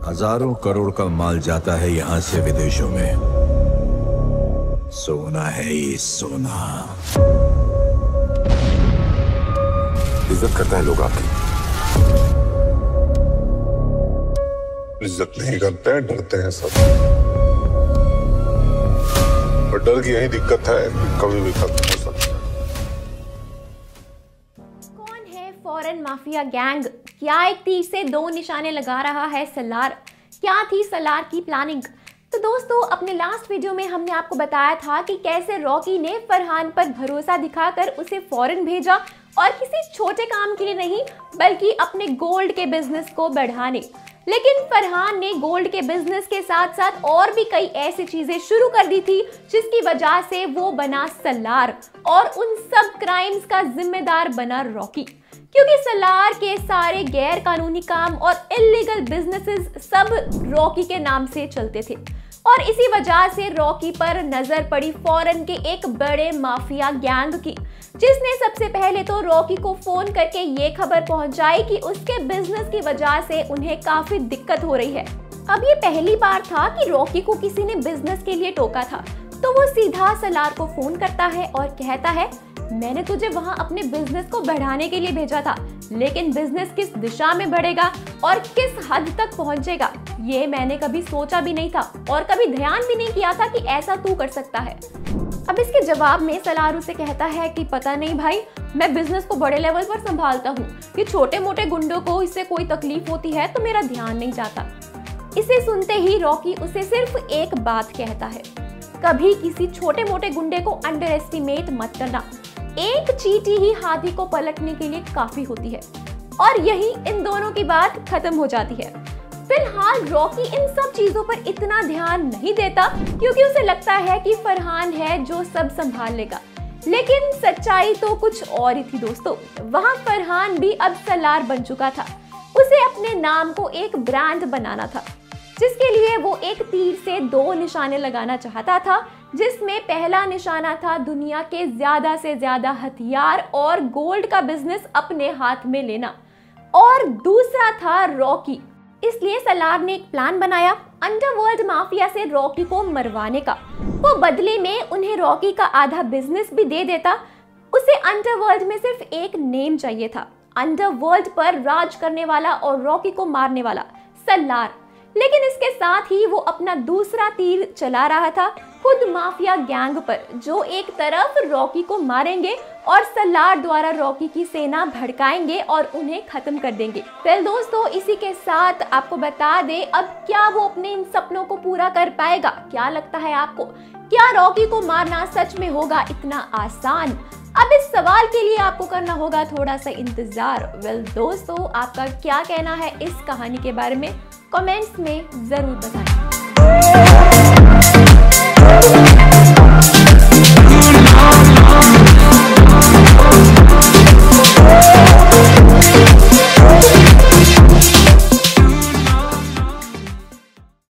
हजारों करोड़ का माल जाता है यहाँ से विदेशों में। सोना है ये सोना। इज्जत करता है लोग आपकी, इज्जत नहीं करते हैं, डरते हैं सब। और डर की यही दिक्कत है कि कभी भी खत्म हो सकता है। कौन है फॉरेन माफिया गैंग? क्या एक तीर से दो निशाने लगा रहा है सलार? क्या थी सलार की प्लानिंग? तो दोस्तों, अपने लास्ट वीडियो में हमने आपको बताया था कि कैसे रॉकी ने फरहान पर भरोसा दिखाकर उसे फॉरेन भेजा, और किसी छोटे काम के लिए नहीं बल्कि अपने गोल्ड के बिजनेस को बढ़ाने। लेकिन फरहान ने गोल्ड के बिजनेस के साथ साथ और भी कई ऐसी चीजें शुरू कर दी थी जिसकी वजह से वो बना सलार, और उन सब क्राइम्स का जिम्मेदार बना रॉकी। क्योंकि सलार के सारे गैर कानूनी काम और इल्लीगल बिजनेसेस सब रॉकी के नाम से चलते थे, और इसी वजह से रॉकी पर नजर पड़ी फॉरेन के एक बड़े माफिया गैंग की, जिसने सबसे पहले तो रॉकी को फोन करके ये खबर पहुंचाई कि उसके बिजनेस की वजह से उन्हें काफी दिक्कत हो रही है। अब ये पहली बार था कि रॉकी को किसी ने बिजनेस के लिए टोका था, तो वो सीधा सलार को फोन करता है और कहता है, मैंने तुझे वहां अपने बिजनेस को बढ़ाने के लिए भेजा था, लेकिन बिजनेस किस दिशा में बढ़ेगा और किस हद तक पहुंचेगा ये मैंने कभी सोचा भी नहीं था, और कभी ध्यान भी नहीं किया था कि ऐसा तू कर सकता है। अब इसके जवाब में सलार उसे कहता है कि पता नहीं भाई, मैं बिजनेस को बड़े लेवल पर संभालता हूँ, ये छोटे मोटे गुंडों को इससे कोई तकलीफ होती है तो मेरा ध्यान नहीं जाता। इसे सुनते ही रॉकी उसे सिर्फ एक बात कहता है, कभी किसी छोटे मोटे गुंडे को अंडर एस्टिमेट मत करना, एक चींटी ही हाथी को पलटने के लिए काफी होती है। और यही इन दोनों की बात खत्म हो जाती है। फिलहाल रॉकी इन सब चीजों पर इतना ध्यान नहीं देता, क्योंकि उसे लगता है कि फरहान है जो सब संभाल लेगा। लेकिन सच्चाई तो कुछ और ही थी दोस्तों। वहां फरहान भी अब सलार बन चुका था। उसे अपने नाम को एक ब्रांड बनाना था, जिसके लिए वो एक तीर से दो निशाने लगाना चाहता था, जिसमें पहला निशाना था दुनिया के ज्यादा से ज्यादा हथियार और गोल्ड का बिजनेस अपने हाथ में लेना, और दूसरा था रॉकी। इसलिए सलार ने एक प्लान बनाया अंडरवर्ल्ड माफिया से रॉकी को मरवाने का। वो बदले में उन्हें रॉकी का आधा बिजनेस भी दे देता। उसे अंडरवर्ल्ड में सिर्फ एक नेम चाहिए था, अंडरवर्ल्ड पर राज करने वाला और रॉकी को मारने वाला, सलार। लेकिन इसके साथ ही वो अपना दूसरा तीर चला रहा था खुद माफिया गैंग पर, जो एक तरफ रॉकी को मारेंगे और सलार द्वारा रॉकी की सेना भड़काएंगे और उन्हें खत्म कर देंगे। फिर दोस्तों, इसी के साथ आपको बता दे, अब क्या वो अपने इन सपनों को पूरा कर पाएगा? क्या लगता है आपको? क्या रॉकी को मारना सच में होगा इतना आसान? अब इस सवाल के लिए आपको करना होगा थोड़ा सा इंतजार। वेल दोस्तों, आपका क्या कहना है इस कहानी के बारे में? कमेंट्स में जरूर बताएं।